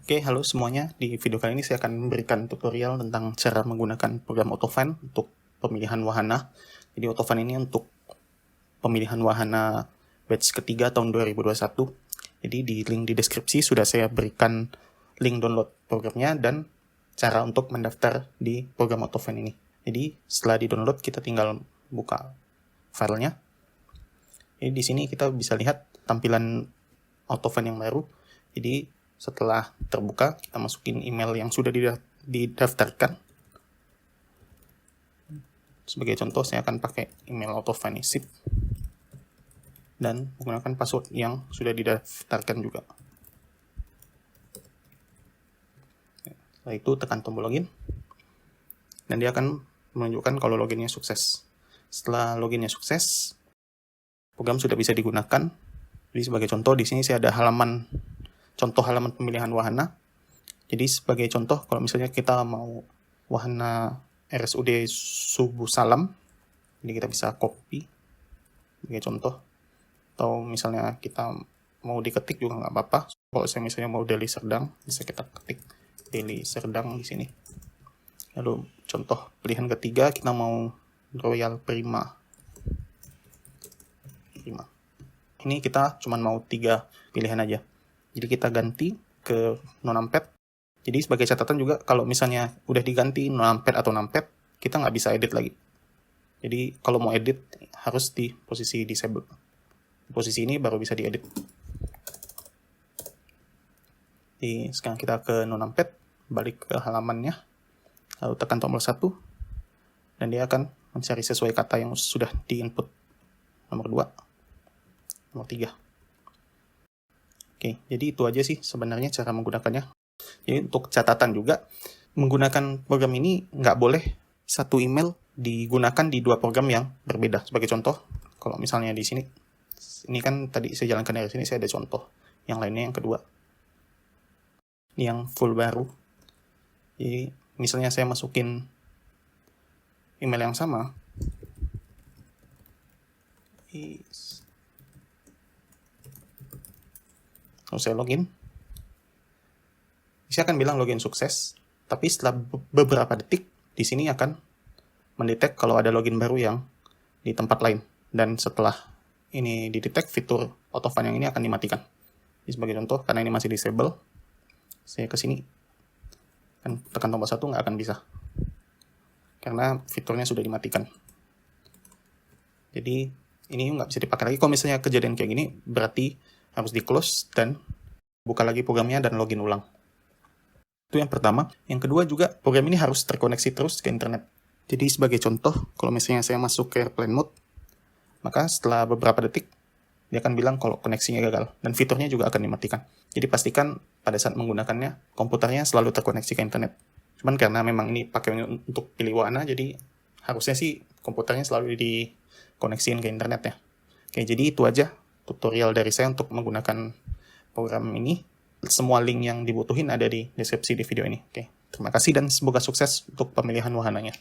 Oke, halo semuanya. Di video kali ini saya akan memberikan tutorial tentang cara menggunakan program AutoFan untuk pemilihan wahana. Jadi AutoFan ini untuk pemilihan wahana batch ketiga tahun 2021. Jadi di link di deskripsi sudah saya berikan link download programnya dan cara untuk mendaftar di program AutoFan ini. Jadi setelah di-download kita tinggal buka filenya. Jadi di sini kita bisa lihat tampilan AutoFan yang baru. Jadi setelah terbuka, kita masukin email yang sudah didaftarkan. Sebagai contoh, saya akan pakai email AutoFan SIP dan menggunakan password yang sudah didaftarkan juga. Setelah itu tekan tombol login dan dia akan menunjukkan kalau loginnya sukses. Setelah loginnya sukses, program sudah bisa digunakan. Jadi sebagai contoh di sini saya ada contoh halaman pemilihan wahana. Jadi sebagai contoh, kalau misalnya kita mau wahana RSUD Subuh Salam, jadi kita bisa copy sebagai contoh. Atau misalnya kita mau diketik juga nggak apa-apa. Kalau saya misalnya mau Deli Serdang, bisa kita ketik Deli Serdang di sini. Lalu contoh pilihan ketiga, kita mau Royal Prima. Ini kita cuma mau 3 pilihan aja. Jadi kita ganti ke non-numpad. Jadi sebagai catatan juga, kalau misalnya udah diganti non-numpad atau numpad, kita nggak bisa edit lagi. Jadi kalau mau edit, harus di posisi disable. Di posisi ini baru bisa diedit. Jadi sekarang kita ke non-numpad, balik ke halamannya, lalu tekan tombol 1, dan dia akan mencari sesuai kata yang sudah di-input. Nomor 2, nomor 3. Oke, jadi itu aja sih sebenarnya cara menggunakannya. Jadi untuk catatan juga, menggunakan program ini nggak boleh satu email digunakan di 2 program yang berbeda. Sebagai contoh, kalau misalnya di sini, ini kan tadi saya jalankan dari sini, saya ada contoh. Yang lainnya yang kedua. Ini yang full baru. Jadi misalnya saya masukin email yang sama. Lalu saya login. Saya akan bilang login sukses, tapi setelah beberapa detik, di sini akan mendetek kalau ada login baru yang di tempat lain. Dan setelah ini didetek, fitur AutoFan yang ini akan dimatikan. Jadi sebagai contoh, karena ini masih disable, saya ke sini, kan tekan tombol 1 nggak akan bisa. Karena fiturnya sudah dimatikan. Jadi ini nggak bisa dipakai lagi. Kalau misalnya kejadian kayak gini, berarti harus di-close dan buka lagi programnya dan login ulang. Itu yang pertama. Yang kedua juga, program ini harus terkoneksi terus ke internet. Jadi sebagai contoh, kalau misalnya saya masuk ke airplane mode, maka setelah beberapa detik, dia akan bilang kalau koneksinya gagal. Dan fiturnya juga akan dimatikan. Jadi pastikan pada saat menggunakannya, komputernya selalu terkoneksi ke internet. Cuman karena memang ini pakai untuk pilih wahana, jadi harusnya sih komputernya selalu dikoneksiin ke internet ya. Oke, jadi itu aja tutorial dari saya untuk menggunakan program ini. Semua link yang dibutuhin ada di deskripsi di video ini. Oke, terima kasih dan semoga sukses untuk pemilihan wahananya.